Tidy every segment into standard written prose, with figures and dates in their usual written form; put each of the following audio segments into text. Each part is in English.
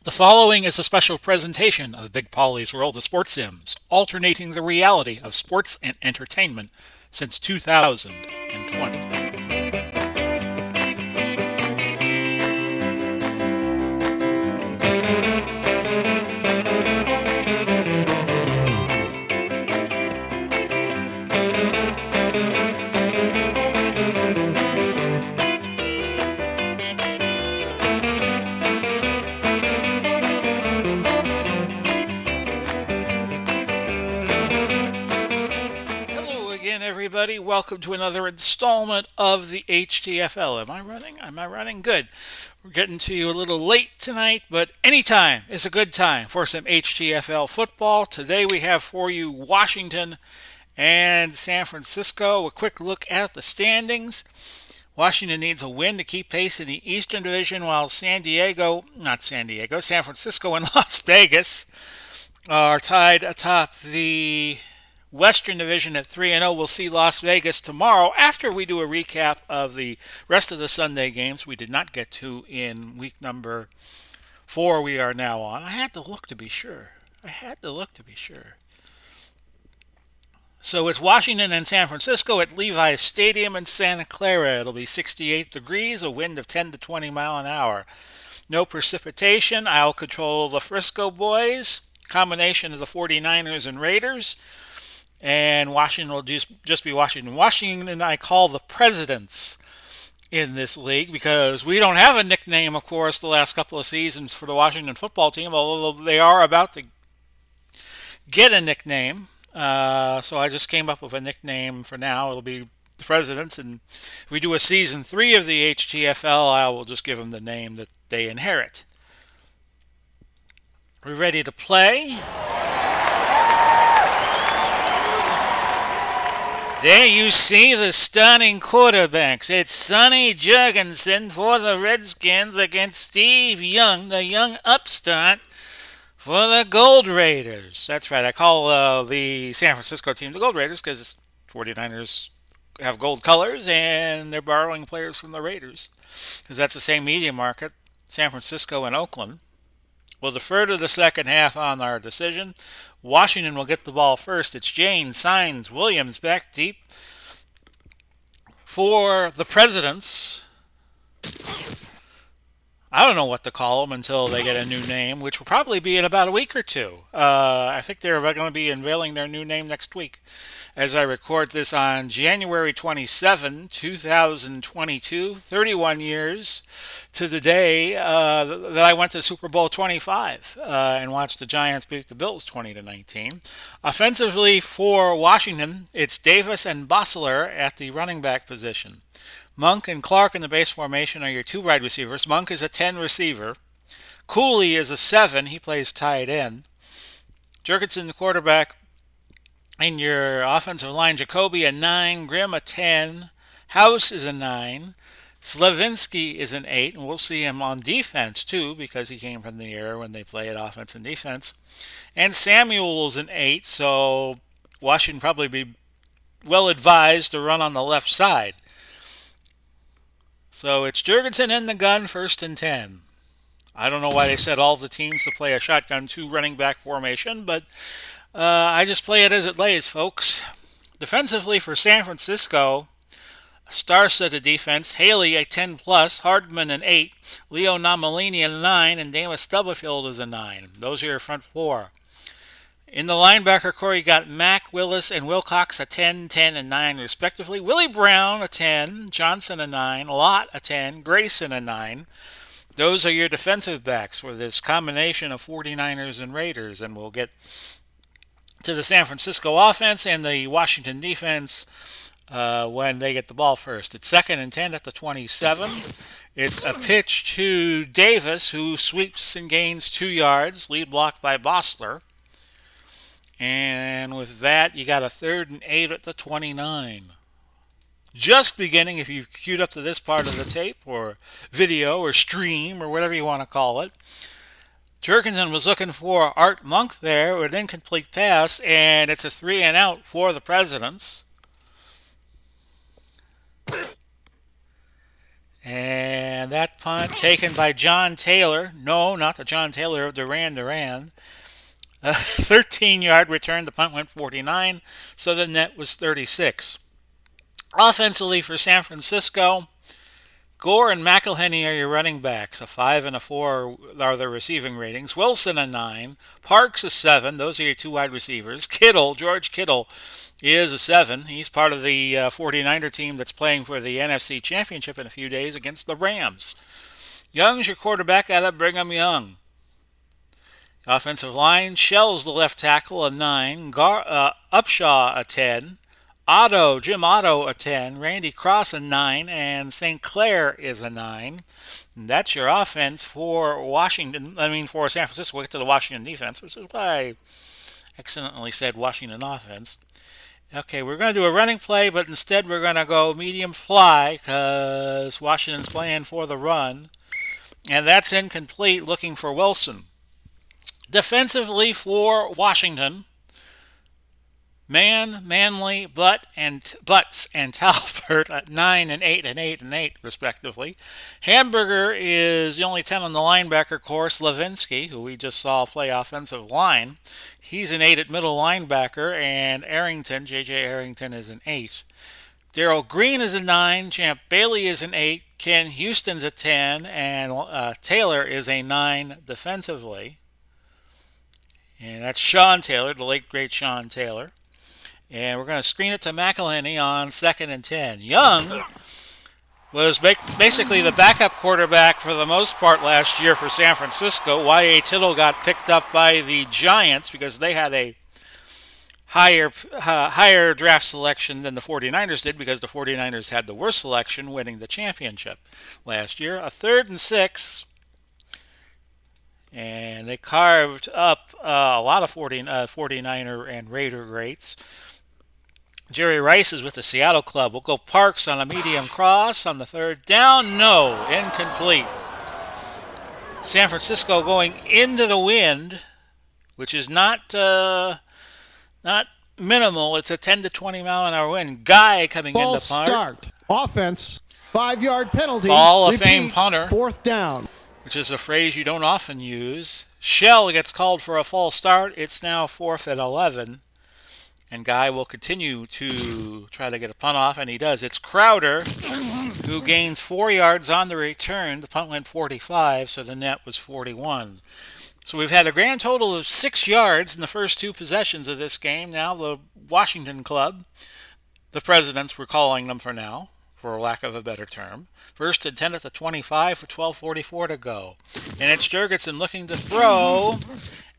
The following is a special presentation of Big Polly's World of Sports Sims, alternating the reality of sports and entertainment since 2020. Hello again, everybody. Welcome to another installment of the HTFL. Am I running? Am I running? Good. We're getting to you a little late tonight, but anytime is a good time for some HTFL football. Today we have for you Washington and San Francisco. A quick look at the standings. Washington needs a win to keep pace in the Eastern Division, while San Francisco and Las Vegas are tied atop the Western Division at 3-0. We'll see Las Vegas tomorrow after we do a recap of the rest of the Sunday games we did not get to in week number 4 we are now on. I had to look to be sure. So it's Washington and San Francisco at Levi's Stadium in Santa Clara. It'll be 68 degrees, a wind of 10 to 20 mile an hour. No precipitation. I'll control the Frisco boys, combination of the 49ers and Raiders. And Washington will just be Washington. Washington I call the presidents in this league because we don't have a nickname, of course, the last couple of seasons for the Washington football team, although they are about to get a nickname. So I just came up with a nickname for now. It'll be the presidents, and if we do a season 3 of the HTFL, I will just give them the name that they inherit. We're ready to play. There you see the stunning quarterbacks. It's Sonny Jurgensen for the Redskins against Steve Young, the young upstart, for the Gold Raiders. That's right. I call the San Francisco team the Gold Raiders because 49ers have gold colors and they're borrowing players from the Raiders because that's the same media market, San Francisco and Oakland. We'll defer to the second half on our decision. Washington will get the ball first. It's Jane, Signs, Williams back deep for the Presidents. I don't know what to call them until they get a new name, which will probably be in about a week or two. I think they're going to be unveiling their new name next week as I record this on January 27, 2022, 31 years to the day that I went to Super Bowl 25 and watched the Giants beat the Bills 20-19. Offensively for Washington, it's Davis and Bossler at the running back position. Monk and Clark in the base formation are your two wide receivers. Monk is a 10 receiver. Cooley is a 7. He plays tight end. Jurgensen, the quarterback, in your offensive line. Jacoby a 9. Grimm a 10. House is a 9. Slavinsky is an 8. And we'll see him on defense, too, because he came from the era when they played offense and defense. And Samuel is an 8. So Washington probably be well advised to run on the left side. So it's Jurgensen in the gun, 1st and 10. I don't know why they said all the teams to play a shotgun 2 running back formation, but I just play it as it lays, folks. Defensively for San Francisco, star-studded defense, Haley a 10 plus, Hardman an 8, Leo Nomalini a 9, and Davis Stubblefield is a 9. Those are your front 4. In the linebacker core, you got Mack, Willis, and Wilcox a 10, 10, and 9 respectively. Willie Brown a 10, Johnson a 9, Lott a 10, Grayson a 9. Those are your defensive backs for this combination of 49ers and Raiders, and we'll get to the San Francisco offense and the Washington defense when they get the ball first. It's 2nd and 10 at the 27. It's a pitch to Davis, who sweeps and gains 2 yards, lead blocked by Bossler. And with that, you got a 3rd and 8 at the 29. Just beginning, if you queued up to this part of the tape or video or stream or whatever you want to call it. Jurgensen was looking for Art Monk there with an incomplete pass, and it's a 3 and out for the Presidents. And that punt taken by John Taylor. No, not the John Taylor of Duran Duran. A 13-yard return. The punt went 49, so the net was 36. Offensively for San Francisco, Gore and McElhenney are your running backs. A 5 and a 4 are the receiving ratings. Wilson a 9. Parks a 7. Those are your two wide receivers. George Kittle is a 7. He's part of the 49er team that's playing for the NFC Championship in a few days against the Rams. Young's your quarterback out of Brigham Young. Offensive line, Shell's the left tackle, a 9. Upshaw, a 10. Jim Otto, a 10. Randy Cross, a 9. And St. Clair is a 9. And that's your offense for for San Francisco. We'll get to the Washington defense, which is why I accidentally said Washington offense. Okay, we're going to do a running play, but instead we're going to go medium fly because Washington's playing for the run. And that's incomplete, looking for Wilson. Defensively for Washington, Manley, Butts, and Talbert at 9 and 8 and 8 and 8 respectively. Hamburger is the only 10 on the linebacker course. Levinsky, who we just saw play offensive line, he's an 8 at middle linebacker, and J.J. Arrington is an 8. Darrell Green is a 9, Champ Bailey is an 8, Ken Houston's a 10, and Taylor is a 9 defensively. And that's Sean Taylor, the late great Sean Taylor. And we're going to screen it to McElhenney on 2nd and 10. Young was basically the backup quarterback for the most part last year for San Francisco. Y.A. Tittle got picked up by the Giants because they had a higher draft selection than the 49ers did because the 49ers had the worst selection, winning the championship last year. A 3rd and 6. And they carved up a lot of 49er and Raider greats. Jerry Rice is with the Seattle club. We'll go Parks on a medium cross on the 3rd down. No, incomplete. San Francisco going into the wind, which is not minimal. It's a 10 to 20 mile an hour wind. Guy coming in the punt. False start. Offense. 5-yard penalty. Hall of Fame punter. 4th down. Which is a phrase you don't often use. Shell gets called for a false start. It's now 4th and 11. And Guy will continue to try to get a punt off, and he does. It's Crowder who gains 4 yards on the return. The punt went 45, so the net was 41. So we've had a grand total of 6 yards in the first 2 possessions of this game. Now the Washington club, the Presidents we're calling them for now, for lack of a better term. 1st and 10 at the 25 for 12:44 to go. And it's Jurgensen looking to throw.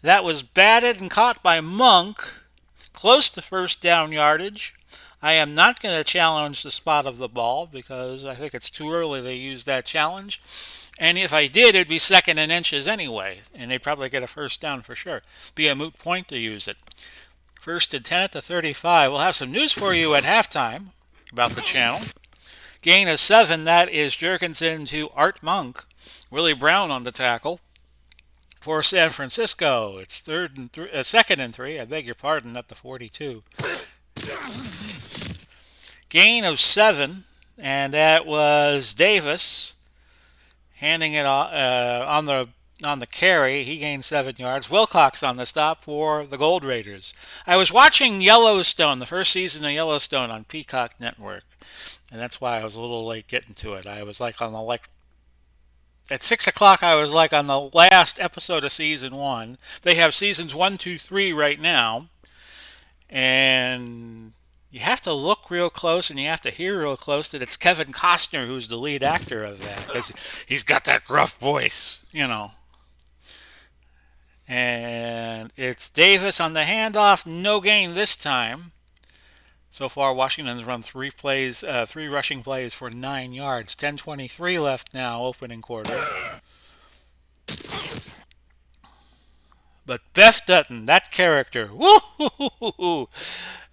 That was batted and caught by Monk. Close to first down yardage. I am not going to challenge the spot of the ball because I think it's too early to use that challenge. And if I did, it'd be 2nd and inches anyway. And they'd probably get a first down for sure. Be a moot point to use it. 1st and 10 at the 35. We'll have some news for you at halftime about the channel. Gain of 7, that is Jurgensen to Art Monk. Willie Brown on the tackle for San Francisco. It's 2nd and 3, I beg your pardon, at the 42. Gain of 7, and that was Davis handing it on the carry. He gained 7 yards. Wilcox on the stop for the Gold Raiders. I was watching Yellowstone, the first season of Yellowstone on Peacock Network. And that's why I was a little late getting to it. I was at 6 o'clock, I was on the last episode of season 1. They have seasons 1, 2, 3 right now. And you have to look real close and you have to hear real close that it's Kevin Costner who's the lead actor of that. Because he's got that gruff voice, And it's Davis on the handoff. No gain this time. So far, Washington's run 3 rushing plays for 9 yards. 10:23 left now, opening quarter. But Beth Dutton, that character, woo-hoo-hoo-hoo.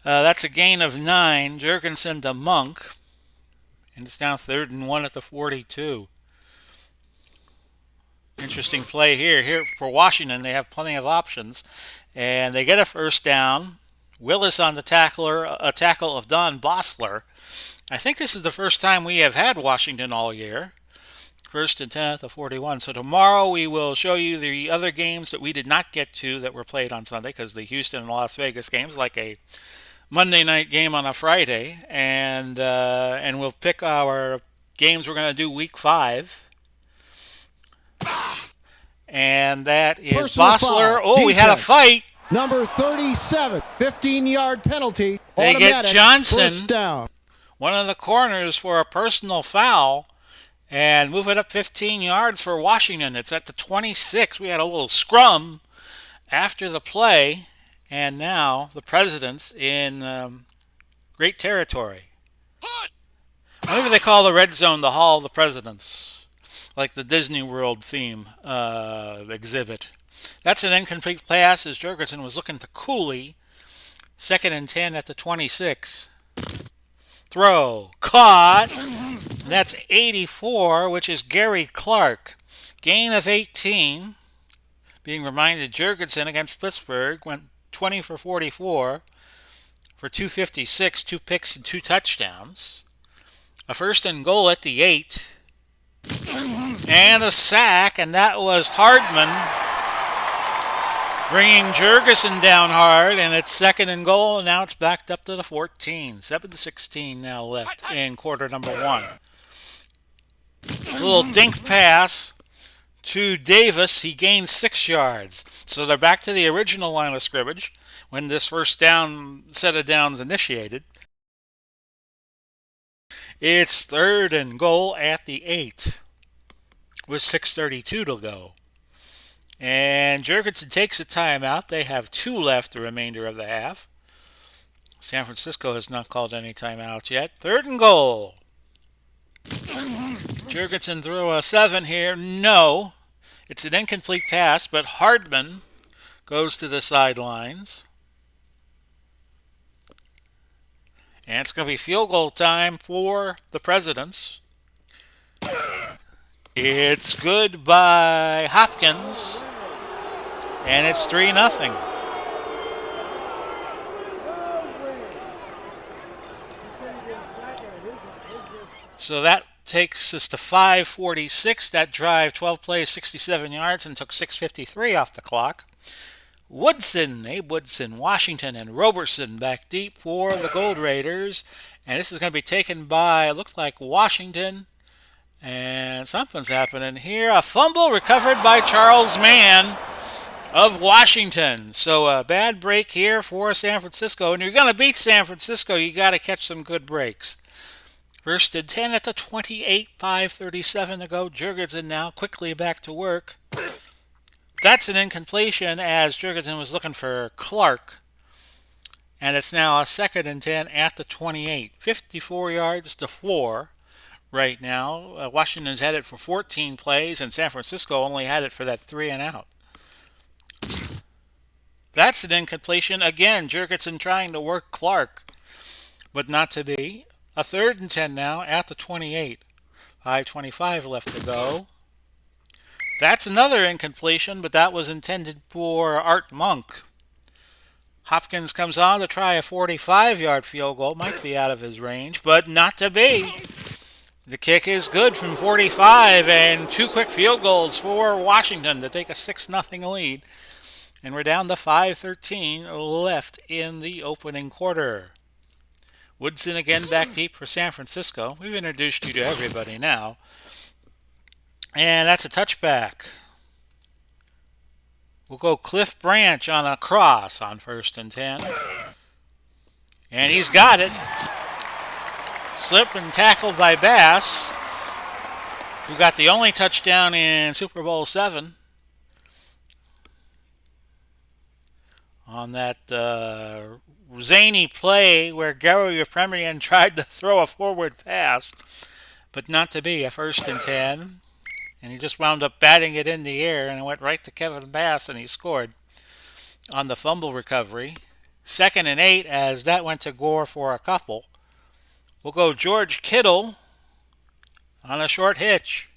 That's a gain of 9. Jurgensen to Monk. And it's now 3rd and 1 at the 42. Interesting play here. Here for Washington, they have plenty of options. And they get a first down. Willis on the a tackle of Don Bossler. I think this is the first time we have had Washington all year. First and 10 at the 41. So tomorrow we will show you the other games that we did not get to that were played on Sunday, because the Houston and Las Vegas games, like a Monday night game on a Friday, and we'll pick our games we're going to do week 5. And that is Personal Bossler. foul. Oh, we had a Defense. fight. Number 37, 15-yard penalty. They get Automatic Johnson, first down. one of the corners, for a personal foul, and move it up 15 yards for Washington. It's at the 26. We had a little scrum after the play, and now the Presidents in great territory. Maybe they call the red zone the Hall of the Presidents, like the Disney World theme exhibit. That's an incomplete pass as Jurgensen was looking to Cooley. Second and 10 at the 26. Throw. Caught. That's 84, which is Gary Clark. Gain of 18. Being reminded, Jurgensen against Pittsburgh went 20 for 44 for 256, 2 picks and 2 touchdowns. A first and goal at the 8. And a sack, and that was Hardman bringing Jurgensen down hard, and it's second and goal, and now it's backed up to the 14. 7:16 now left in quarter number 1. A little dink pass to Davis. He gains 6 yards. So they're back to the original line of scrimmage when this first down set of downs initiated. It's third and goal at the 8 with 6:32 to go. And Jurgensen takes a timeout. They have 2 left the remainder of the half. San Francisco has not called any timeouts yet. Third and goal. Jurgensen threw a 7 here. No. It's an incomplete pass, but Hardman goes to the sidelines. And it's going to be field goal time for the Presidents. It's good by Hopkins. And it's 3-0. So that takes us to 5:46. That drive, 12 plays, 67 yards, and took 6:53 off the clock. Woodson, Abe Woodson, Washington, and Roberson back deep for the Gold Raiders. And this is going to be taken by, it looked like Washington. And something's happening here. A fumble recovered by Charles Mann of Washington. So a bad break here for San Francisco. And you're going to beat San Francisco, you got to catch some good breaks. First and 10 at the 28, 5:37 to go. Jurgensen now quickly back to work. That's an incompletion as Jurgensen was looking for Clark. And it's now a second and 10 at the 28. 54 yards to 4 right now. Washington's had it for 14 plays, and San Francisco only had it for that 3 and out. That's an incompletion. Again, Jurgensen trying to work Clark, but not to be. A third and 10 now at the 28. 5:25 left to go. That's another incompletion, but that was intended for Art Monk. Hopkins comes on to try a 45-yard field goal. Might be out of his range, but not to be. The kick is good from 45, and 2 quick field goals for Washington to take a 6-0 lead. And we're down to 5:13 left in the opening quarter. Woodson again back deep for San Francisco. We've introduced you to everybody now. And that's a touchback. We'll go Cliff Branch on a cross on first and 10. And he's got it. Slipped and tackled by Bass, who got the only touchdown in Super Bowl 7. On that zany play where Gary Yepremian tried to throw a forward pass, but not to be. A first and 10. And he just wound up batting it in the air, and it went right to Kevin Bass, and he scored on the fumble recovery. Second and 8 as that went to Gore for a couple. We'll go George Kittle on a short hitch.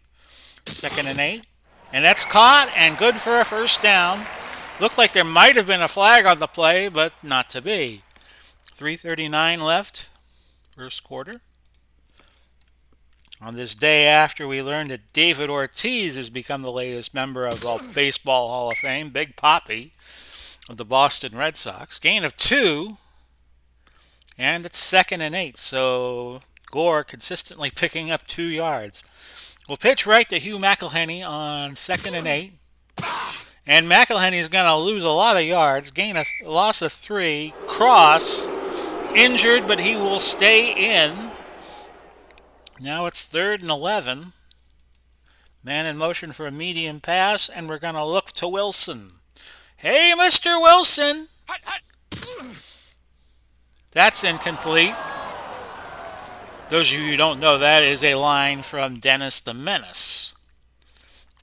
Second and 8. And that's caught and good for a first down. Looked like there might have been a flag on the play, but not to be. 3:39 left, first quarter. On this day after we learned that David Ortiz has become the latest member of the Baseball Hall of Fame, Big Papi of the Boston Red Sox. Gain of 2, and it's 2nd and 8, so Gore consistently picking up 2 yards. We'll pitch right to Hugh McElhenney on 2nd and 8. And McElhenney's going to lose a lot of yards. Loss of 3. Cross, injured, but he will stay in. Now it's 3rd and 11. Man in motion for a medium pass, and we're going to look to Wilson. Hey, Mr. Wilson! That's incomplete. Those of you who don't know, that is a line from Dennis the Menace,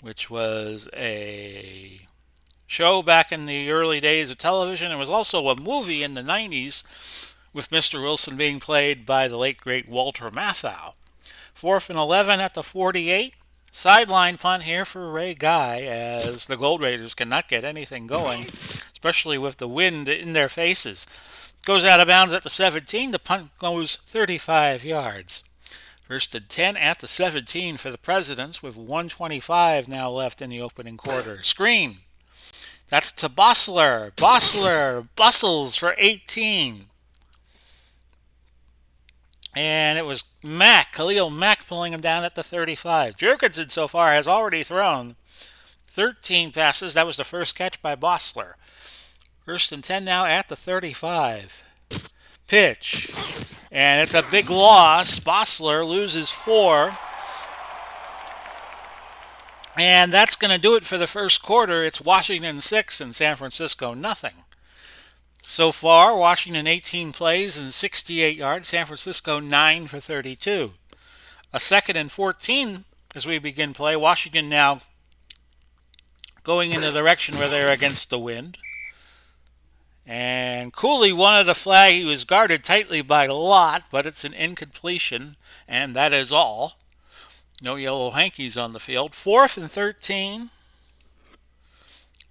which was a show back in the early days of television. It was also a movie in the 90s with Mr. Wilson being played by the late, great Walter Matthau. 4th and 11 at the 48. Sideline punt here for Ray Guy, as the Gold Raiders cannot get anything going, especially with the wind in their faces. Goes out of bounds at the 17. The punt goes 35 yards. 1st and 10 at the 17 for the Presidents, with 1:25 now left in the opening quarter. Screen. That's to Bossler. Bossler bustles for 18. And it was Khalil Mack pulling him down at the 35. Jurgensen so far has already thrown 13 passes. That was the first catch by Bossler. 1st and 10 now at the 35. Pitch. And it's a big loss. Bossler loses 4. And that's going to do it for the first quarter. It's Washington 6 and San Francisco nothing. So far, Washington 18 plays and 68 yards. San Francisco 9 for 32. A 2nd and 14 as we begin play. Washington now going in the direction where they're against the wind. And Cooley wanted a flag. He was guarded tightly by Lott, but it's an incompletion, and that is all. No yellow hankies on the field. 4th and 13.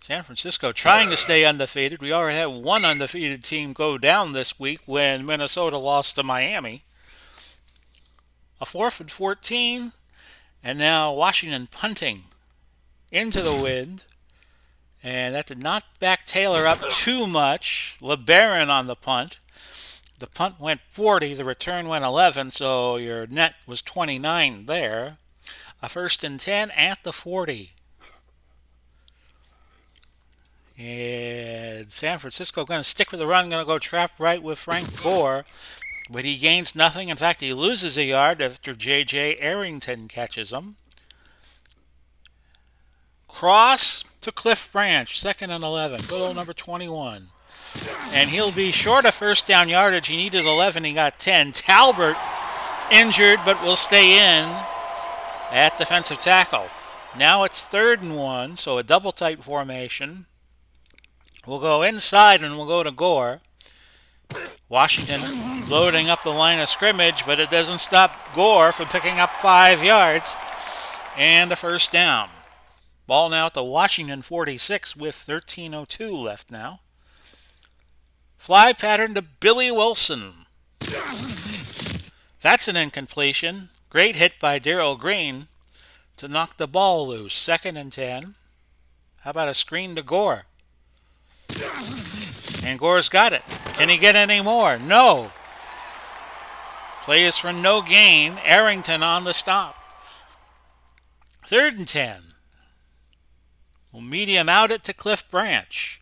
San Francisco trying to stay undefeated. We already had one undefeated team go down this week when Minnesota lost to Miami. A 4th and 14. And now Washington punting into the wind. And that did not back Taylor up too much. LeBaron on the punt. The punt went 40. The return went 11. So your net was 29 there. A 1st and 10 at the 40. And San Francisco going to stick with the run, going to go trap right with Frank Gore. But he gains nothing. In fact, he loses a yard after J.J. Arrington catches him. Cross to Cliff Branch, 2nd and 11. Good old number 21. And he'll be short of first down yardage. He needed 11. He got 10. Talbert injured, but will stay in at defensive tackle. Now it's 3rd and 1, so a double tight formation. We'll go inside and we'll go to Gore. Washington loading up the line of scrimmage, but it doesn't stop Gore from picking up 5 yards and a first down. Ball now at the Washington 46 with 13:02 left now. Fly pattern to Billy Wilson. That's an incompletion. Great hit by Darryl Green to knock the ball loose. 2nd and 10. How about a screen to Gore? And Gore's got it. Can he get any more? No. Play is for no gain. Arrington on the stop. 3rd and 10. We'll medium out it to Cliff Branch.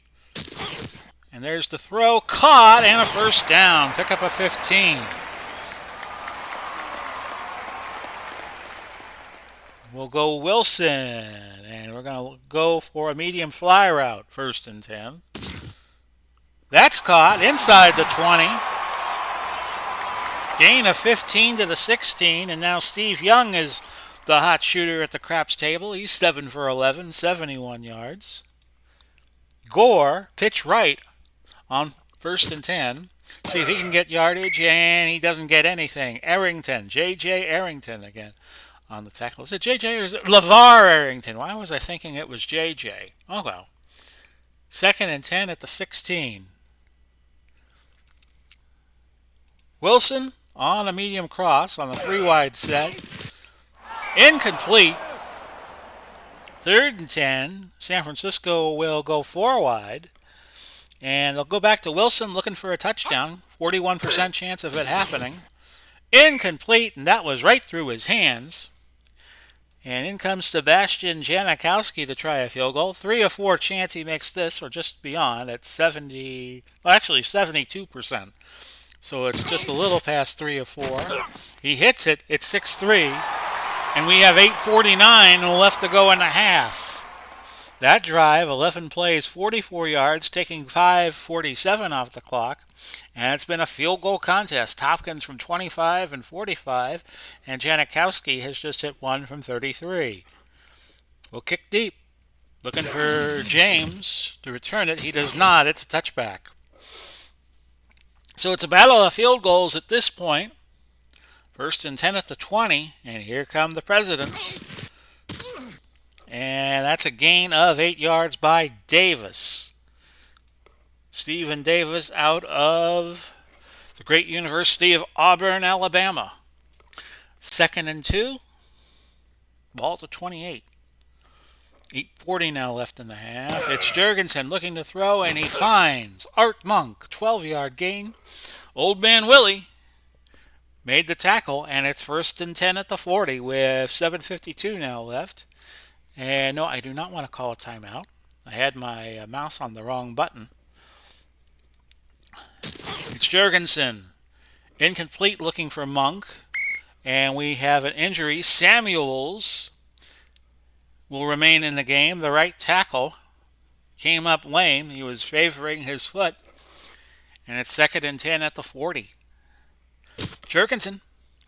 And there's the throw. Caught and a first down. Pick up a 15. We'll go Wilson. And we're going to go for a medium fly route. 1st and 10. That's caught inside the 20. Gain of 15 to the 16. And now Steve Young is the hot shooter at the craps table. He's 7 for 11, 71 yards. Gore, pitch right on 1st and 10. See if he can get yardage, and he doesn't get anything. Arrington, J.J. Arrington again on the tackle. Is it J.J. or is it LeVar Arrington? Why was I thinking it was J.J.? Oh, well. 2nd and 10 at the 16. Wilson on a medium cross on a 3-wide set. Incomplete. 3rd and 10. San Francisco will go 4 wide. And they'll go back to Wilson looking for a touchdown. 41% chance of it happening. Incomplete, and that was right through his hands. And in comes Sebastian Janikowski to try a field goal. 3 or 4 chance he makes this, or just beyond, at 72%. So it's just a little past 3 or 4. He hits it, it's 6-3, and we have 8:49 left to go in the half. That drive, 11 plays, 44 yards, taking 5:47 off the clock. And it's been a field goal contest. Hopkins from 25 and 45, and Janikowski has just hit one from 33. We'll kick deep. Looking for James to return it. He does not. It's a touchback. So it's a battle of field goals at this point. 1st and 10 at the 20, and here come the Presidents. And that's a gain of 8 yards by Davis. Stephen Davis out of the great University of Auburn, Alabama. 2nd and 2. Ball to 28. 8:40 now left in the half. It's Jurgensen looking to throw, and he finds Art Monk. 12-yard gain. Old Man Willie made the tackle, and it's 1st and 10 at the 40 with 7:52 now left. And no, I do not want to call a timeout. I had my mouse on the wrong button. It's Jurgensen. Incomplete, looking for Monk. And we have an injury. Samuels will remain in the game. The right tackle came up lame. He was favoring his foot. And it's 2nd and 10 at the 40. Jurgensen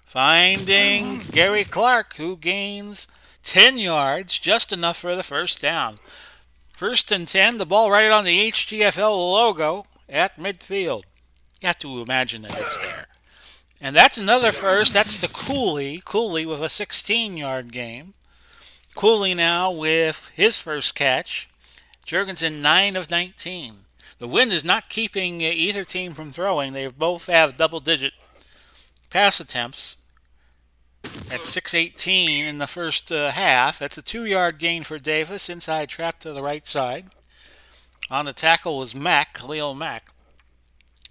finding Gary Clark, who gains 10 yards, just enough for the first down. 1st and 10, the ball right on the HTFL logo at midfield. You have to imagine that it's there. And that's another first. That's the Cooley. Cooley with a 16-yard gain. Cooley now with his first catch. Jurgensen 9 of 19. The wind is not keeping either team from throwing. They both have double-digit pass attempts at 6:18 in the first half. That's a 2-yard gain for Davis. Inside trap to the right side. On the tackle was Mack, Khalil Mack.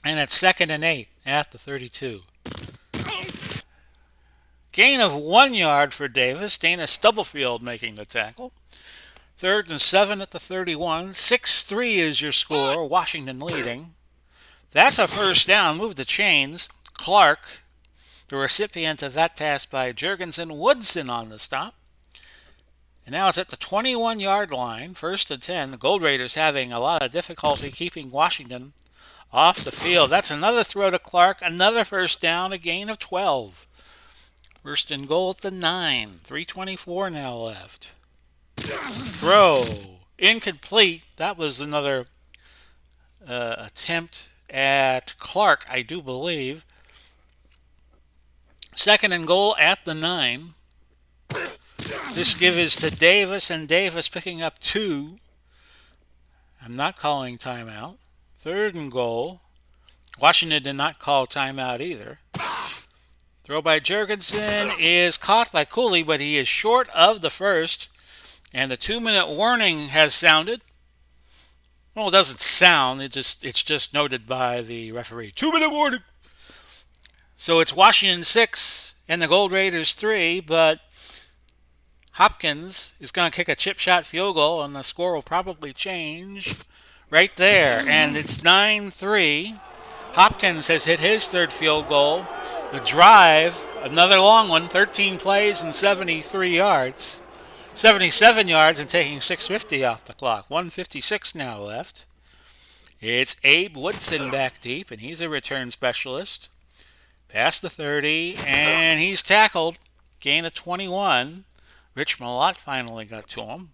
And it's 2nd and 8 at the 32. Gain of 1 yard for Davis. Dana Stubblefield making the tackle. 3rd and 7 at the 31. 6-3 is your score. Washington leading. That's a first down. Move the chains. Clark, the recipient of that pass by Jurgensen. Woodson on the stop. And now it's at the 21-yard line. 1st and 10. The Gold Raiders having a lot of difficulty keeping Washington off the field. That's another throw to Clark. Another first down. A gain of 12. 1st and goal at the 9. 3:24 now left. Throw. Incomplete. That was another attempt at Clark, I do believe. 2nd and goal at the 9. This give is to Davis, and Davis picking up 2. I'm not calling timeout. 3rd and goal. Washington did not call timeout either. Throw by Jurgensen is caught by Cooley, but he is short of the first. And the 2-minute warning has sounded. Well, it doesn't sound. It's just noted by the referee. 2-minute warning. So it's Washington 6 and the Gold Raiders 3, but Hopkins is going to kick a chip shot field goal, and the score will probably change right there. And it's 9-3. Hopkins has hit his 3rd field goal. The drive, another long one, 13 plays and 77 yards, and taking 6:50 off the clock. 1:56 now left. It's Abe Woodson back deep, and he's a return specialist. Past the 30, and he's tackled. Gain of 21. Rich Malott finally got to him.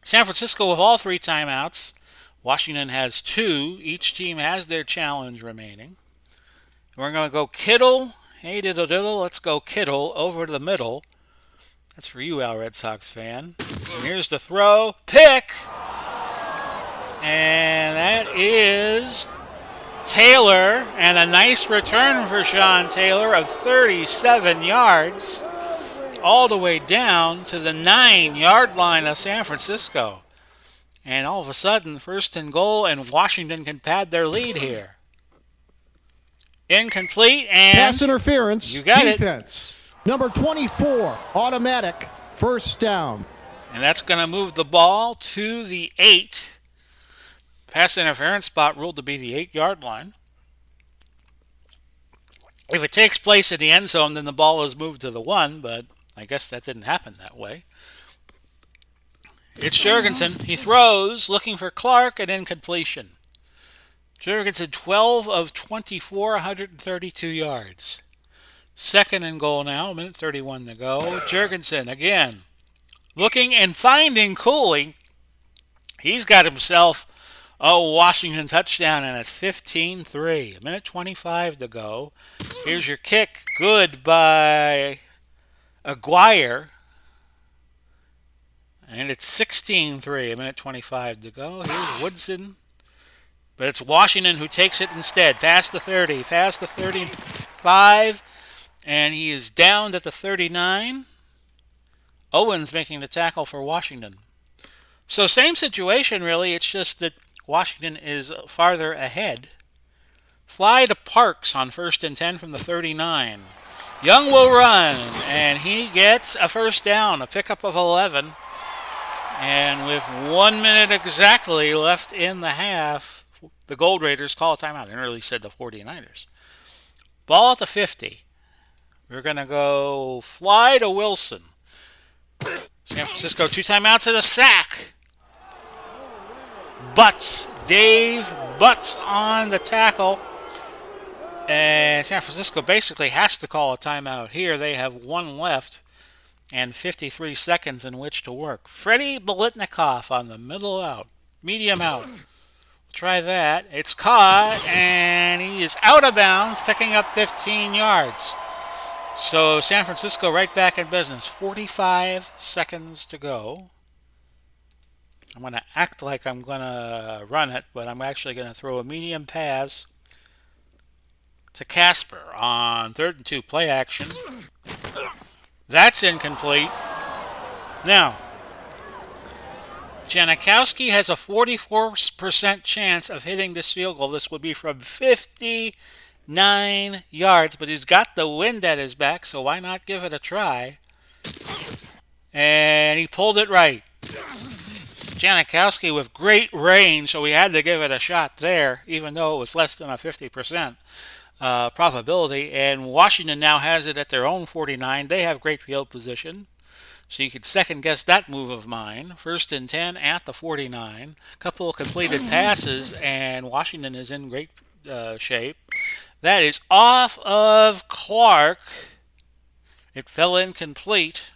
San Francisco with all 3 timeouts. Washington has 2. Each team has their challenge remaining. We're going to go Kittle. Hey, diddle. Let's go Kittle over to the middle. That's for you, Al Red Sox fan. And here's the throw. Pick! And that is Taylor. And a nice return for Sean Taylor of 37 yards. all the way down to the 9-yard line of San Francisco. And all of a sudden, first and goal, and Washington can pad their lead here. Incomplete, Pass and interference. you got it. Defense. Number 24, automatic. First down. And that's going to move the ball to the 8. Pass interference spot ruled to be the 8-yard line. If it takes place in the end zone, then the ball is moved to the 1, but I guess that didn't happen that way. It's Jurgensen. He throws, looking for Clark, and incompletion. Jurgensen, 12 of 24, 132 yards. Second and goal now, 1:31 to go. Jurgensen again, looking and finding Cooley. He's got himself a Washington touchdown, and it's 15-3. 1:25 to go. Here's your kick. Good by Aguirre. And it's 16-3. 1:25 to go. Here's Woodson. But it's Washington who takes it instead. Past the 30, past the 35. And he is down at the 39. Owens making the tackle for Washington. So same situation, really. It's just that Washington is farther ahead. Fly to Parks on 1st and 10 from the 39. Young will run, and he gets a first down, a pickup of 11. And with 1 minute exactly left in the half, the Gold Raiders call a timeout. They really said the 49ers. Ball at the 50. We're going to go fly to Wilson. San Francisco, 2 timeouts and a sack. Dave Butts on the tackle. And San Francisco basically has to call a timeout here. They have 1 left and 53 seconds in which to work. Freddie Bolitnikoff on the medium out. Try that. It's caught, and he is out of bounds, picking up 15 yards. So San Francisco right back in business. 45 seconds to go. I'm going to act like I'm going to run it, but I'm actually going to throw a medium pass to Casper on 3rd and 2, play action. That's incomplete. Now, Janikowski has a 44% chance of hitting this field goal. This would be from 59 yards, but he's got the wind at his back, so why not give it a try? And he pulled it right. Janikowski with great range, so we had to give it a shot there, even though it was less than a 50% probability. And Washington now has it at their own 49. They have great field position, so you could second guess that move of mine. 1st and 10 at the 49. Couple of completed passes, and Washington is in great shape. That is off of Clark. It fell incomplete.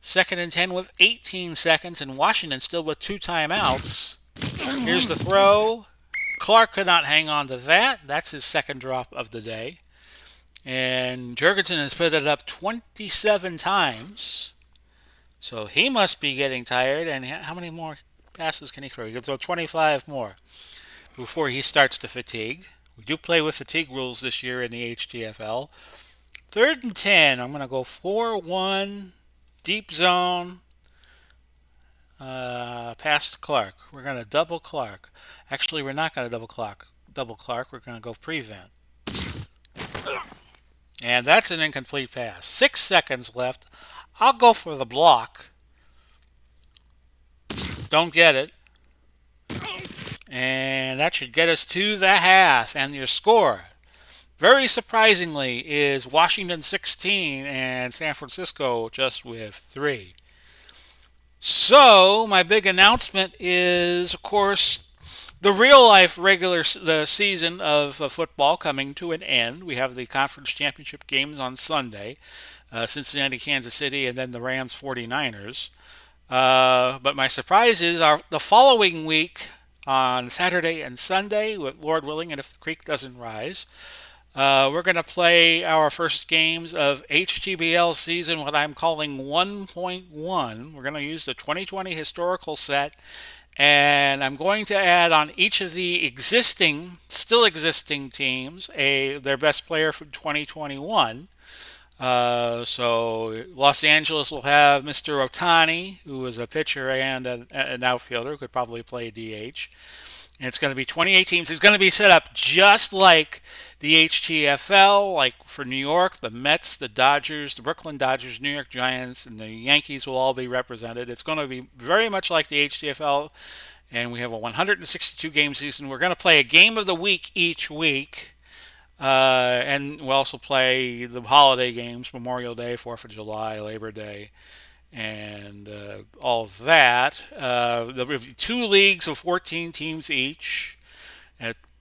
2nd and 10 with 18 seconds, and Washington still with 2 timeouts. Here's the throw. Clark could not hang on to that. That's his second drop of the day. And Jurgensen has put it up 27 times. So he must be getting tired. And how many more passes can he throw? He can throw 25 more before he starts to fatigue. We do play with fatigue rules this year in the HTFL. 3rd and 10. I'm going to go 4-1, deep zone, past Clark. We're going to double Clark. Actually, we're not going to double Clark. We're going to go prevent. And that's an incomplete pass. 6 seconds left. I'll go for the block. Don't get it. And that should get us to the half. And your score, very surprisingly, is Washington 16 and San Francisco just with 3. So my big announcement is, of course, the real-life the season of football coming to an end. We have the conference championship games on Sunday, Cincinnati, Kansas City, and then the Rams 49ers. But my surprise is the following week on Saturday and Sunday, with Lord willing, and if the creek doesn't rise, we're going to play our first games of HTBL season, what I'm calling 1.1. We're going to use the 2020 historical set, and I'm going to add on each of the still existing teams, their best player from 2021. So Los Angeles will have Mr. Otani, who is a pitcher and an outfielder, who could probably play DH. And it's going to be 28 teams. It's going to be set up just like the HTFL, like for New York, the Mets, the Dodgers, the Brooklyn Dodgers, New York Giants, and the Yankees will all be represented. It's going to be very much like the HTFL, and we have a 162 game season. We're going to play a game of the week each week. And we'll also play the holiday games, Memorial Day, 4th of July, Labor Day, and all of that. There'll be two leagues of 14 teams each,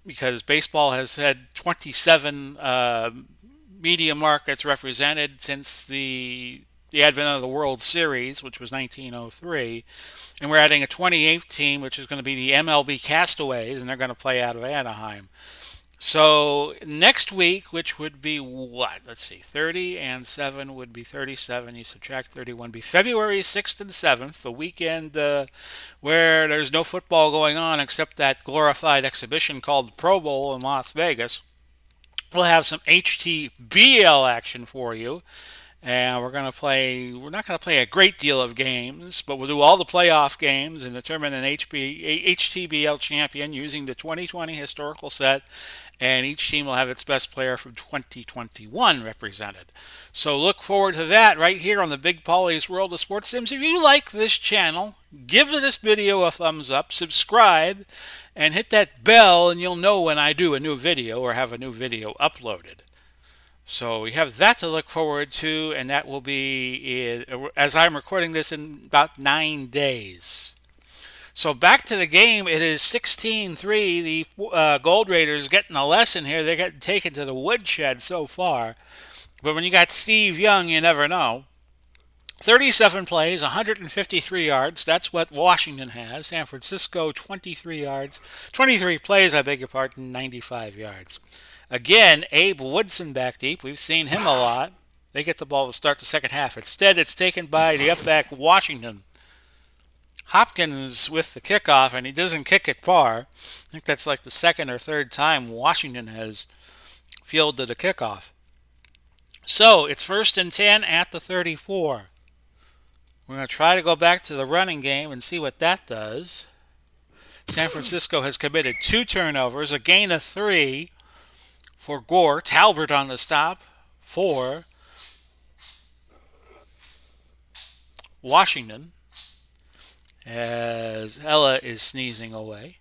because baseball has had 27 media markets represented since the advent of the World Series, which was 1903. And we're adding a 28th team, which is going to be the MLB Castaways, and they're going to play out of Anaheim. So next week, which would be what? Let's see, 30 and 7 would be 37. You subtract 31, be February 6th and 7th, the weekend where there's no football going on except that glorified exhibition called the Pro Bowl in Las Vegas. We'll have some HTBL action for you. And we're not going to play a great deal of games, but we'll do all the playoff games and determine an HTBL champion using the 2020 historical set. And each team will have its best player from 2021 represented. So look forward to that right here on the Big Paulie's World of Sports Sims. If you like this channel, give this video a thumbs up, subscribe, and hit that bell, and you'll know when I do a new video or have a new video uploaded. So we have that to look forward to, and that will be, as I'm recording this, in about 9 days. So back to the game. It is 16-3. The Gold Raiders getting a lesson here. They're getting taken to the woodshed so far. But when you got Steve Young, you never know. 37 plays, 153 yards. That's what Washington has. San Francisco, 23 yards. 23 plays, I beg your pardon, 95 yards. Again, Abe Woodson back deep. We've seen him a lot. They get the ball to start the second half. Instead, it's taken by the up-back Washington. Hopkins with the kickoff, and he doesn't kick it far. I think that's like the second or third time Washington has fielded a kickoff. So, it's 1st and 10 at the 34. We're going to try to go back to the running game and see what that does. San Francisco has committed 2 turnovers, a gain of 3 for Gore. Talbert on the stop for Washington as Ella is sneezing away.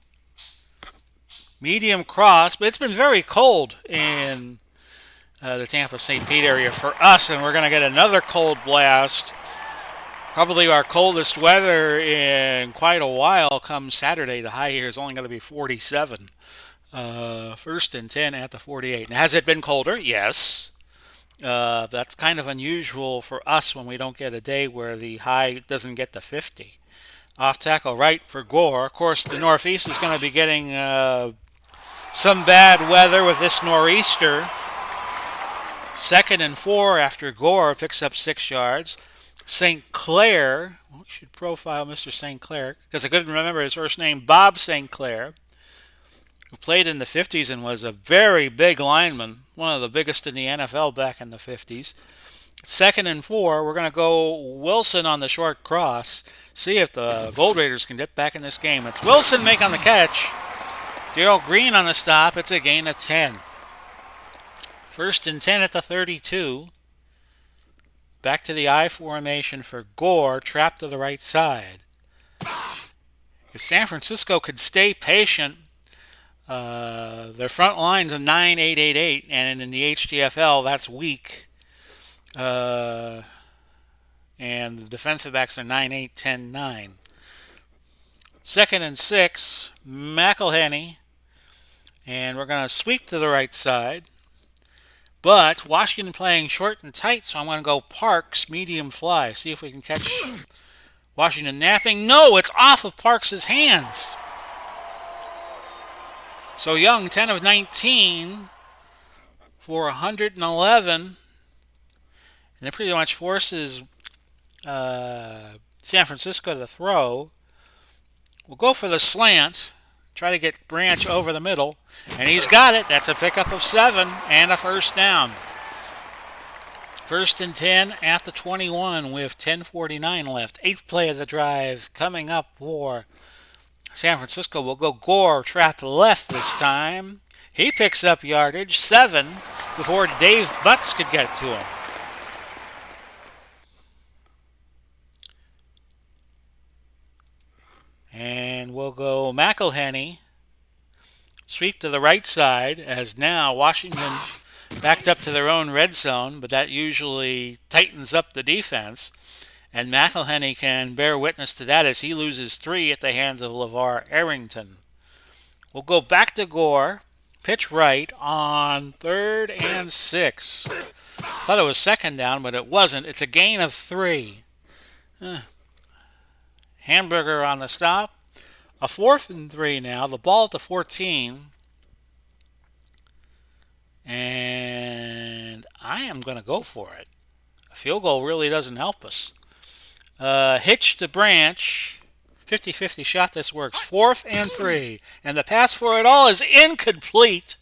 Medium cross, but it's been very cold in the Tampa St. Pete area for us, and we're going to get another cold blast. Probably our coldest weather in quite a while come Saturday. The high here is only going to be 47. 1st and 10 at the 48. Now, has it been colder? Yes. That's kind of unusual for us when we don't get a day where the high doesn't get to 50. Off tackle right for Gore. Of course, the Northeast is going to be getting some bad weather with this nor'easter. 2nd and 4 after Gore picks up 6 yards. St. Clair, we should profile Mr. St. Clair because I couldn't remember his first name, Bob St. Clair, who played in the 50s and was a very big lineman, one of the biggest in the NFL back in the 50s. 2nd and 4, we're going to go Wilson on the short cross, see if the Gold Raiders can get back in this game. It's Wilson making the catch. Darryl Green on the stop. It's a gain of 10. 1st and 10 at the 32. Back to the I formation for Gore, trapped to the right side. If San Francisco could stay patient, their front line's a 9-8-8-8, and in the HTFL, that's weak. And the defensive backs are 9-8-10-9. 2nd and 6, McElhenney, and we're going to sweep to the right side. But Washington playing short and tight, so I'm going to go Parks, medium fly. See if we can catch Washington napping. No, it's off of Parks' hands. So Young, 10 of 19 for 111. And it pretty much forces San Francisco to throw. We'll go for the slant. Try to get Branch over the middle. And he's got it. That's a pickup of 7 and a 1st down. First and 10 at the 21 with 10:49 left. Eighth play of the drive coming up for San Francisco. Will go Gore, trapped left this time. He picks up yardage, 7, before Dave Butts could get to him. And we'll go McElhenney. Sweep to the right side as now Washington backed up to their own red zone, but that usually tightens up the defense. And McElhenney can bear witness to that as he loses 3 at the hands of LeVar Arrington. We'll go back to Gore. Pitch right on 3rd and 6. I thought it was second down, but it wasn't. It's a gain of 3. Hamburger on the stop. A 4th and 3 now. The ball at the 14. And I am going to go for it. A field goal really doesn't help us. Hitch to Branch. 50-50 shot. This works. 4th and 3. And the pass for it all is incomplete.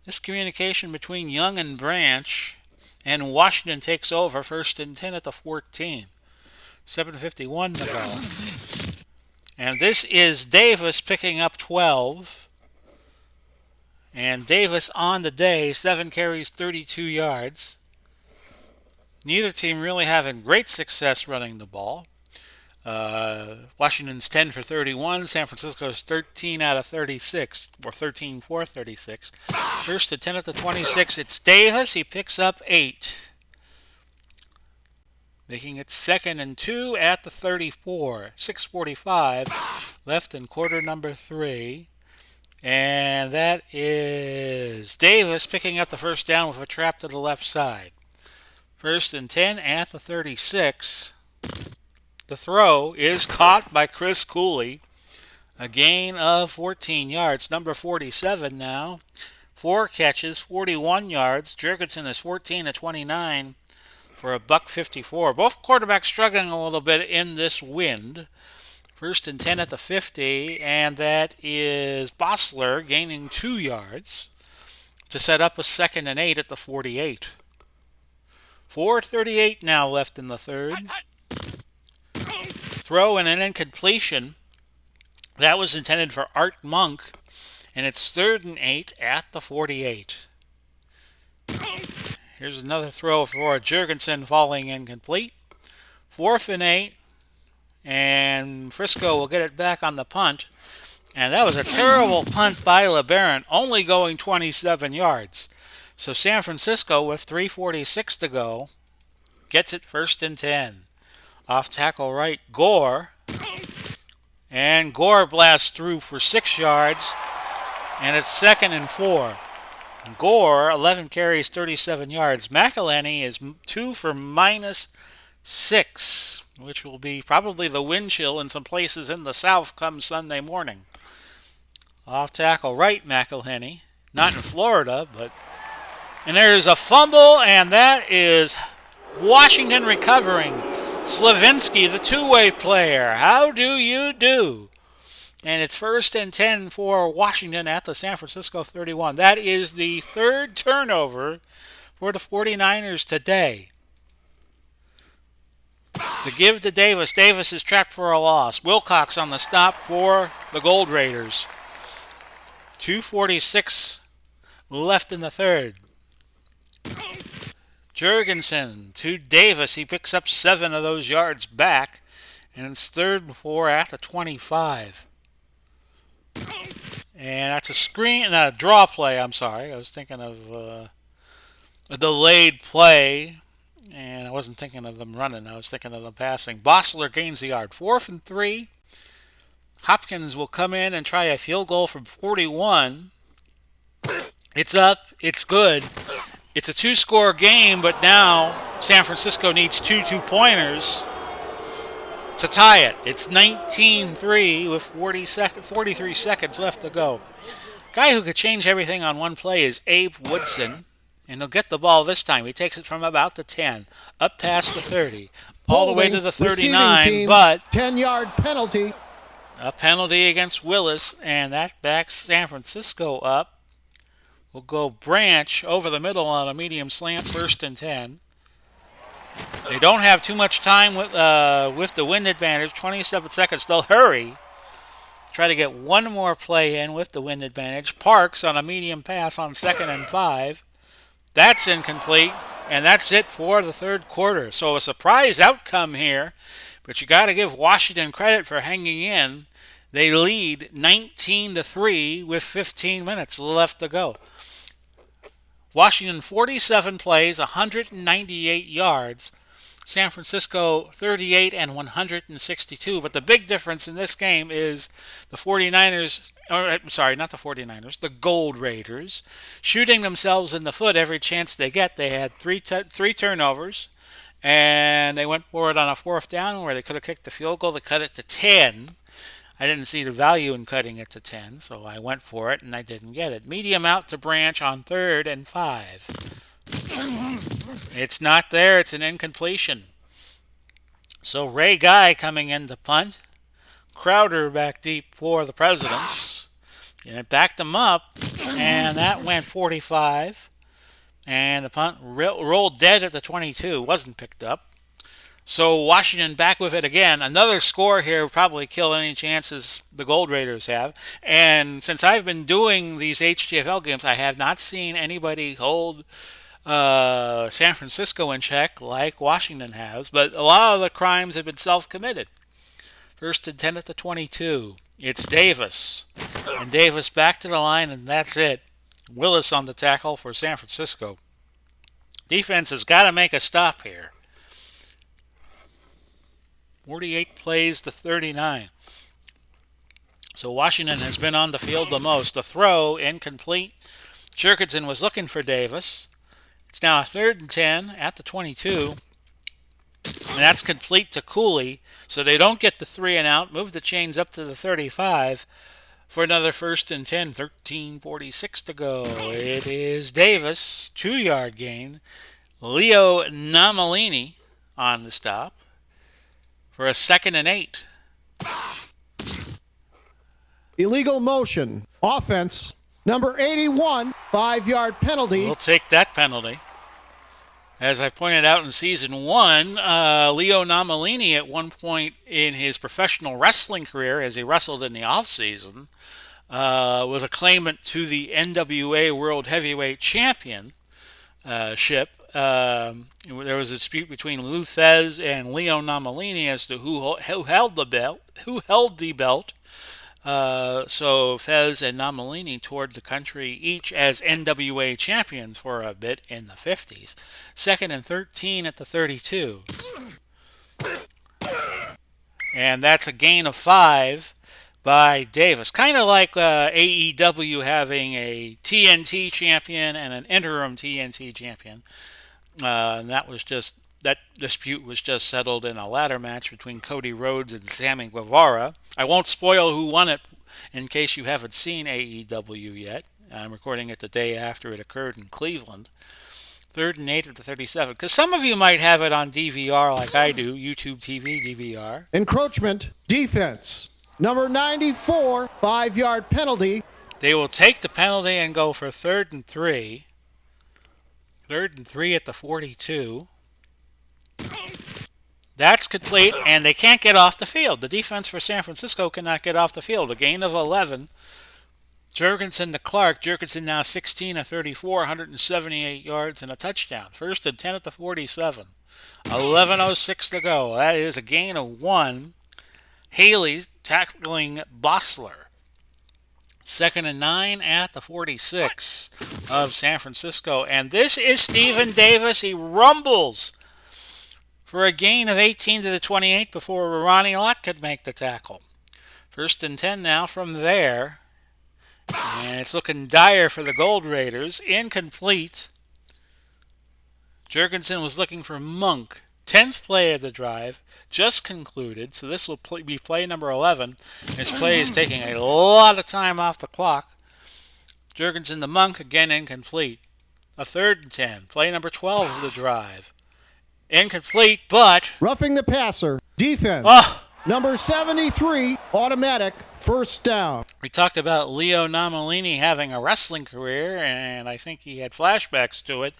Miscommunication between Young and Branch. And Washington takes over. 1st and 10 at the 14. 7:51 to go. And this is Davis picking up 12. And Davis on the day, 7 carries, 32 yards. Neither team really having great success running the ball. Washington's 10 for 31. San Francisco's 13 out of 36, or 13 for 36. First to 10 at the 26. It's Davis. He picks up 8. Making it 2nd and 2 at the 34. 6:45 left in quarter number 3. And that is Davis picking up the first down with a trap to the left side. 1st and 10 at the 36. The throw is caught by Chris Cooley. A gain of 14 yards. Number 47 now. 4 catches, 41 yards. Jurgensen is 14 to 29 for a $1.54. Both quarterbacks struggling a little bit in this wind. 1st and 10 at the 50, and that is Bossler gaining 2 yards to set up a 2nd and 8 at the 48. 4:38 now left in the third. Throw and an incompletion. That was intended for Art Monk, and it's 3rd and 8 at the 48. Here's another throw for Jurgensen falling incomplete. 4th and 8. And Frisco will get it back on the punt. And that was a terrible punt by LeBaron, only going 27 yards. So San Francisco, with 3:46 to go, gets it 1st and 10. Off tackle right, Gore. And Gore blasts through for 6 yards. And it's 2nd and 4. Gore, 11 carries, 37 yards. McElhenney is 2 for -6, which will be probably the wind chill in some places in the south come Sunday morning. Off tackle right, McElhenney. Not in Florida, but... And there's a fumble, and that is Washington recovering. Slavinsky, the two-way player. How do you do? And it's 1st and 10 for Washington at the San Francisco 31. That is the 3rd turnover for the 49ers today. The give to Davis. Davis is trapped for a loss. Wilcox on the stop for the Gold Raiders. 2:46 left in the third. Jurgensen to Davis. He picks up 7 of those yards back. And it's 3rd and 4 at the 25. And that's a draw play, I'm sorry. I was thinking of a delayed play. And I wasn't thinking of them running. I was thinking of them passing. Bossler gains a yard. 4th and 3. Hopkins will come in and try a field goal from 41. It's up. It's good. It's a 2-score game, but now San Francisco needs 2 two-pointers to tie it. It's 19-3 with 43 seconds left to go. Guy who could change everything on one play is Abe Woodson. And he'll get the ball this time. He takes it from about the 10, up past the 30, all the way to the 39, but 10-yard penalty. A penalty against Willis, and that backs San Francisco up. We'll go Branch over the middle on a medium slant, 1st and 10. They don't have too much time with the wind advantage. 27 seconds. They'll hurry. Try to get one more play in with the wind advantage. Parks on a medium pass on 2nd and 5. That's incomplete. And that's it for the third quarter. So a surprise outcome here. But you got to give Washington credit for hanging in. They lead 19-3 with 15 minutes left to go. Washington 47 plays, 198 yards. San Francisco 38 and 162. But the big difference in this game is the 49ers, or sorry, not the 49ers, the Gold Raiders, shooting themselves in the foot every chance they get. They had three turnovers, and they went for it on a 4th down where they could have kicked the field goal. They cut it to 10. I didn't see the value in cutting it to 10, so I went for it, and I didn't get it. Medium out to Branch on 3rd and 5. It's not there. It's an incompletion. So Ray Guy coming in to punt. Crowder back deep for the Presidents. And it backed them up, and that went 45. And the punt rolled dead at the 22. Wasn't picked up. So Washington back with it again. Another score here would probably kill any chances the Gold Raiders have. And since I've been doing these HTFL games, I have not seen anybody hold San Francisco in check like Washington has. But a lot of the crimes have been self-committed. 1st and 10 at the 22. It's Davis. And Davis back to the line, and that's it. Willis on the tackle for San Francisco. Defense has got to make a stop here. 48 plays to 39. So Washington has been on the field the most. The throw, incomplete. Jurgensen was looking for Davis. It's now a 3rd and 10 at the 22. And that's complete to Cooley. So they don't get the 3 and out. Move the chains up to the 35 for another 1st and 10. 13:46 to go. It is Davis, 2-yard gain. Leo Namalini on the stop for a 2nd and 8. Illegal motion. Offense. Number 81. 5-yard penalty. We'll take that penalty. As I pointed out in Season 1, Leo Namalini at one point in his professional wrestling career, as he wrestled in the offseason, was a claimant to the NWA World Heavyweight Championship. There was a dispute between Lou Thez and Leo Namalini as to who held the belt. So Fez and Namalini toured the country each as NWA champions for a bit in the 50s. 2nd and 13 at the 32. And that's a gain of 5 by Davis. Kind of like AEW having a TNT champion and an interim TNT champion. And that dispute was just settled in a ladder match between Cody Rhodes and Sammy Guevara. I won't spoil who won it in case you haven't seen AEW yet. I'm recording it the day after it occurred in Cleveland. 3rd and 8 at the 37. Because some of you might have it on DVR like I do, YouTube TV DVR. Encroachment. Defense. Number 94. 5-yard penalty. They will take the penalty and go for 3rd and 3. 3rd and 3 at the 42. That's complete, and they can't get off the field. The defense for San Francisco cannot get off the field. A gain of 11. Jurgensen to Clark. Jurgensen now 16 of 34, 178 yards and a touchdown. 1st and 10 at the 47. 11:06 to go. That is a gain of 1. Haley tackling Bossler. 2nd and 9 at the 46 of San Francisco. And this is Stephen Davis. He rumbles for a gain of 18 to the 28 before Ronnie Lott could make the tackle. 1st and 10 now from there. And it's looking dire for the Gold Raiders. Incomplete. Jurgensen was looking for Monk. 10th play of the drive. Just concluded. So this will be play number 11. This play is taking a lot of time off the clock. Jurgensen to Monk, again incomplete. A 3rd and 10. Play number 12 of the drive. Incomplete, but... Roughing the passer. Defense. Number 73. Automatic. 1st down. We talked about Leo Namalini having a wrestling career, and I think he had flashbacks to it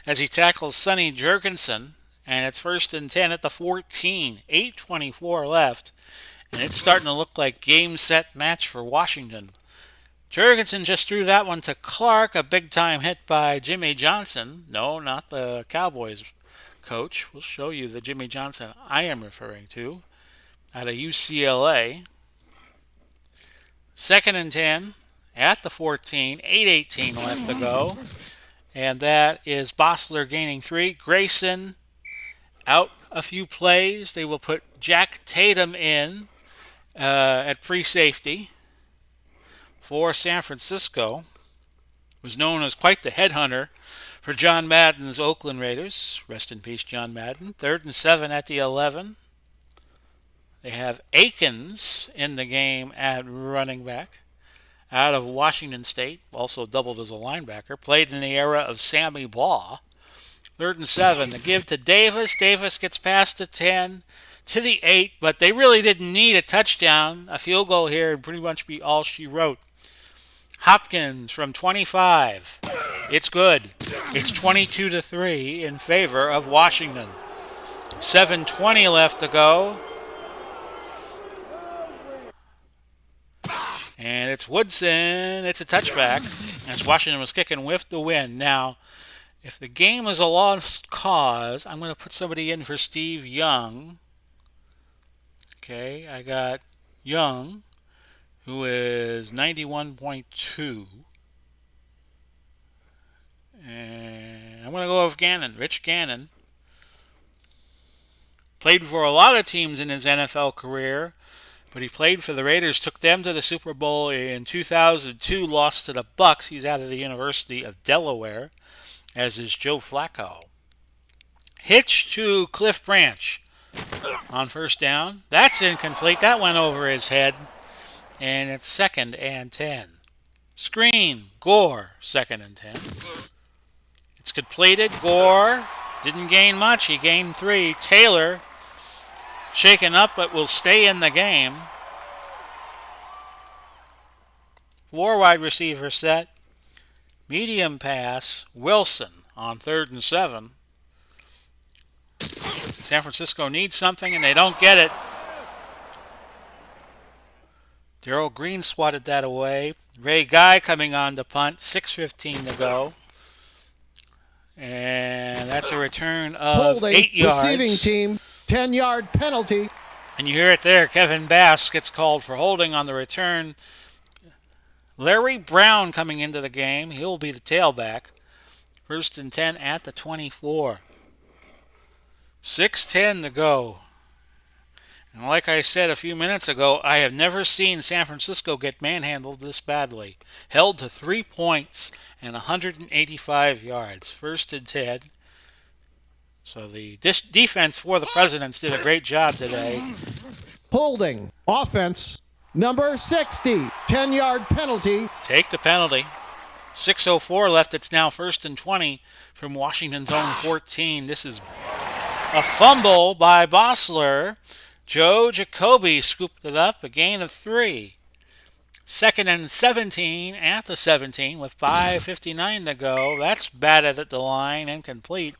as he tackles Sonny Jurgensen and it's 1st and 10 at the 14. 8:24 left, and it's starting to look like game, set, match for Washington. Jurgensen just threw that one to Clark, a big-time hit by Jimmy Johnson. No, not the Cowboys coach. We'll show you the Jimmy Johnson I am referring to out of UCLA. 2nd and 10 at the 14. 8:18 left to go. And that is Bossler gaining 3. Grayson out a few plays. They will put Jack Tatum in at free safety for San Francisco. Was known as quite the headhunter for John Madden's Oakland Raiders. Rest in peace, John Madden. 3rd and 7 at the 11. They have Akins in the game at running back out of Washington State, also doubled as a linebacker. Played in the era of Sammy Baugh. 3rd and 7. The give to Davis. Davis gets past the 10 to the 8, but they really didn't need a touchdown. A field goal here would pretty much be all she wrote. Hopkins from 25. It's good. It's 22-3 in favor of Washington. 7:20 left to go. And it's Woodson. It's a touchback as Washington was kicking with the win. Now, if the game is a lost cause, I'm going to put somebody in for Steve Young. Okay, I got Young, who is 91.2. And I'm going to go with Gannon, Rich Gannon. Played for a lot of teams in his NFL career, but he played for the Raiders, took them to the Super Bowl in 2002, lost to the Bucks. He's out of the University of Delaware, as is Joe Flacco. Hitch to Cliff Branch on 1st down. That's incomplete. That went over his head, and it's 2nd and 10. Screen, Gore, 2nd and 10. It's completed. Gore didn't gain much. He gained 3. Taylor shaken up, but will stay in the game. 4 wide receiver set. Medium pass, Wilson on 3rd and 7. San Francisco needs something, and they don't get it. Darrell Green swatted that away. Ray Guy coming on to punt. 6:15 to go. And that's a return of Holding, 8 yards. receiving team, 10-yard penalty. And you hear it there. Kevin Bass gets called for holding on the return. Larry Brown coming into the game. He'll be the tailback. 1st and 10 at the 24. 6:10 to go. And like I said a few minutes ago, I have never seen San Francisco get manhandled this badly. Held to 3 points and 185 yards. 1st and 10. So the defense for the Presidents did a great job today. Holding, offense, number 60, 10-yard penalty. Take the penalty. 6:04 left. It's now 1st and 20 from Washington's own 14. This is a fumble by Bossler. Joe Jacoby scooped it up, a gain of 3. 2nd and 17 at the 17 with 5:59 to go. That's batted at the line, incomplete.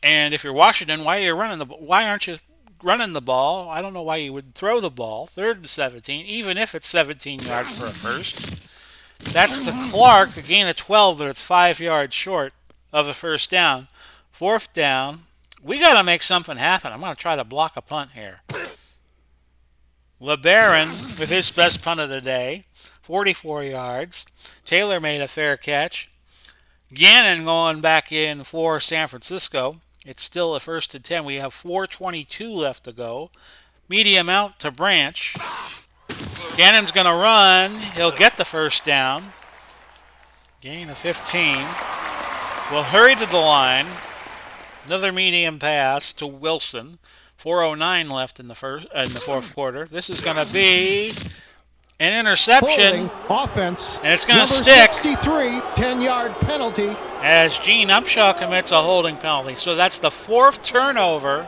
And if you're Washington, why aren't you running the ball? I don't know why you would throw the ball. 3rd and 17, even if it's 17 yards for a first. That's to Clark, a gain of 12, but it's 5 yards short of a 1st down. 4th down. We got to make something happen. I'm going to try to block a punt here. LeBaron with his best punt of the day, 44 yards. Taylor made a fair catch. Gannon going back in for San Francisco. It's still a 1st and 10. We have 4:22 left to go. Medium out to Branch. Gannon's going to run. He'll get the 1st down. Gain of 15. We'll hurry to the line. Another medium pass to Wilson. 4:09 left in the 4th quarter. This is going to be an interception. Holding, offense, and it's going to number stick. 63, 10-yard penalty. As Gene Upshaw commits a holding penalty. So that's the 4th turnover.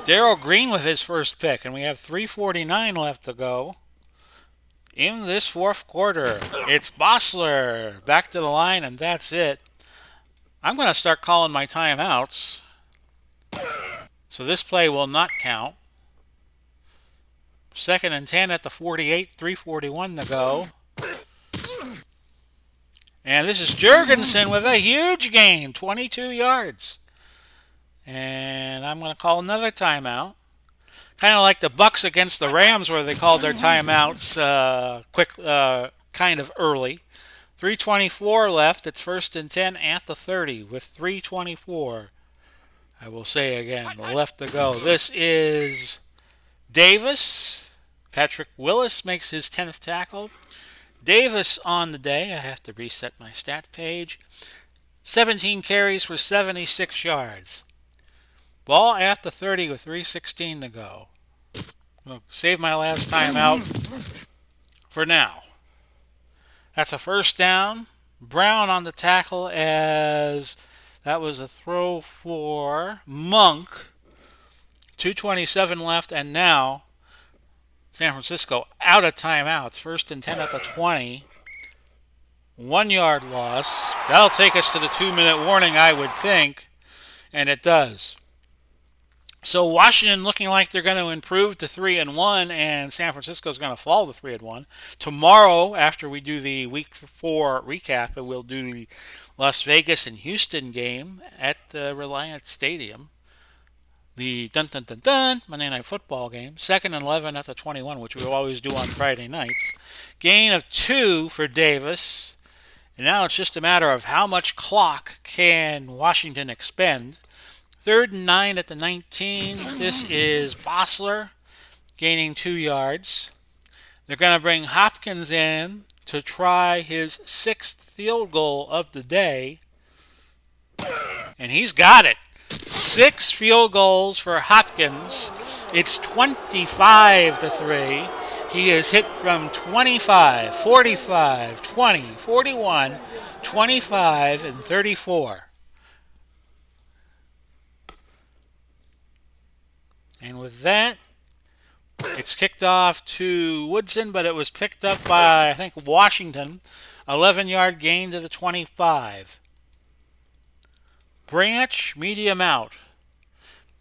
Darrell Green with his first pick, and we have 3:49 left to go in this 4th quarter. It's Bossler back to the line, and that's it. I'm going to start calling my timeouts. So this play will not count. 2nd and 10 at the 48, 3:41 to go. And this is Jurgensen with a huge gain, 22 yards. And I'm going to call another timeout. Kind of like the Bucks against the Rams where they called their timeouts kind of early. 3:24 left. It's 1st and 10 at the 30 with 3:24. I will say again, left to go. This is Davis. Patrick Willis makes his 10th tackle. Davis on the day. I have to reset my stat page. 17 carries for 76 yards. Ball at the 30 with 3:16 to go. I'll save my last timeout for now. That's a 1st down. Brown on the tackle as that was a throw for Monk. 2:27 left, and now San Francisco out of timeouts. 1st and 10 at the 20. 1-yard loss. That'll take us to the 2-minute warning, I would think, and it does. So Washington looking like they're going to improve to 3-1, and San Francisco is going to fall to 3-1. Tomorrow, after we do the Week 4 recap, we'll do the Las Vegas and Houston game at the Reliant Stadium. The Monday Night Football game. 2nd and 11 at the 21, which we always do on Friday nights. Gain of 2 for Davis. And now it's just a matter of how much clock can Washington expend. 3rd and 9 at the 19. This is Bossler gaining 2 yards. They're going to bring Hopkins in to try his 6th field goal of the day. And he's got it. 6 field goals for Hopkins. It's 25-3. He is hit from 25, 45, 20, 41, 25, and 34. And with that, it's kicked off to Woodson, but it was picked up by, I think, Washington. 11-yard gain to the 25. Branch, medium out.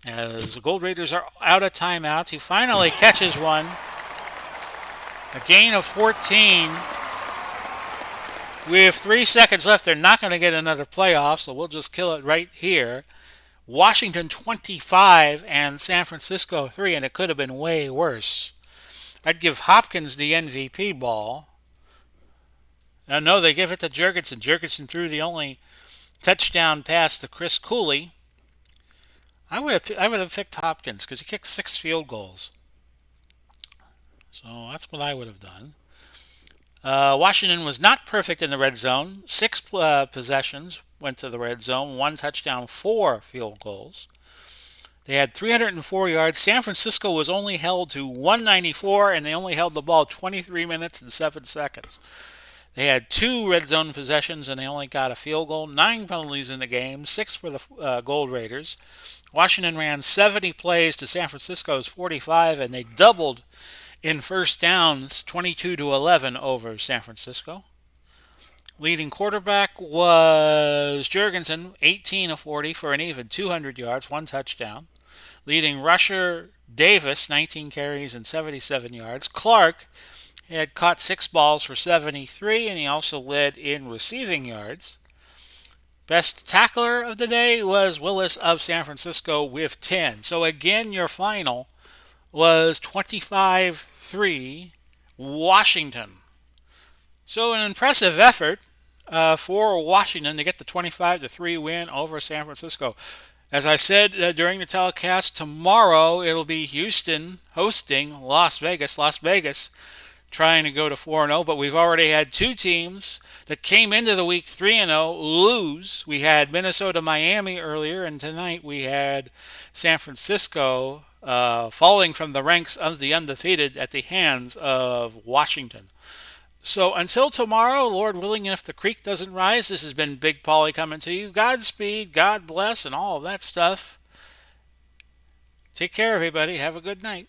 As the Gold Raiders are out of timeouts, he finally catches one. A gain of 14. With 3 seconds left, they're not going to get another playoff, so we'll just kill it right here. Washington 25 and San Francisco 3, and it could have been way worse. I'd give Hopkins the MVP ball. No, they give it to Jurgensen. Jurgensen threw the only touchdown pass to Chris Cooley. I would have picked Hopkins because he kicked 6 field goals. So that's what I would have done. Washington was not perfect in the red zone. 6 possessions went to the red zone. 1 touchdown, 4 field goals. They had 304 yards. San Francisco was only held to 194, and they only held the ball 23 minutes and 7 seconds. They had 2 red zone possessions, and they only got a field goal. 9 penalties in the game, 6 for the Gold Raiders. Washington ran 70 plays to San Francisco's 45, and they doubled in first downs, 22-11 over San Francisco. Leading quarterback was Jurgensen, 18 of 40 for an even 200 yards, 1 touchdown. Leading rusher Davis, 19 carries and 77 yards. Clark had caught 6 balls for 73, and he also led in receiving yards. Best tackler of the day was Willis of San Francisco with 10. So again, your final was 25-3 Washington. So an impressive effort for Washington to get the 25-3 win over San Francisco. As I said during the telecast, tomorrow it'll be Houston hosting Las Vegas. Las Vegas trying to go to 4-0, but we've already had 2 teams that came into the week 3-0 lose. We had Minnesota, Miami earlier, and tonight we had San Francisco falling from the ranks of the undefeated at the hands of Washington. So until tomorrow, Lord willing, if the creek doesn't rise, this has been Big Paulie coming to you. Godspeed, God bless, and all of that stuff. Take care, everybody. Have a good night.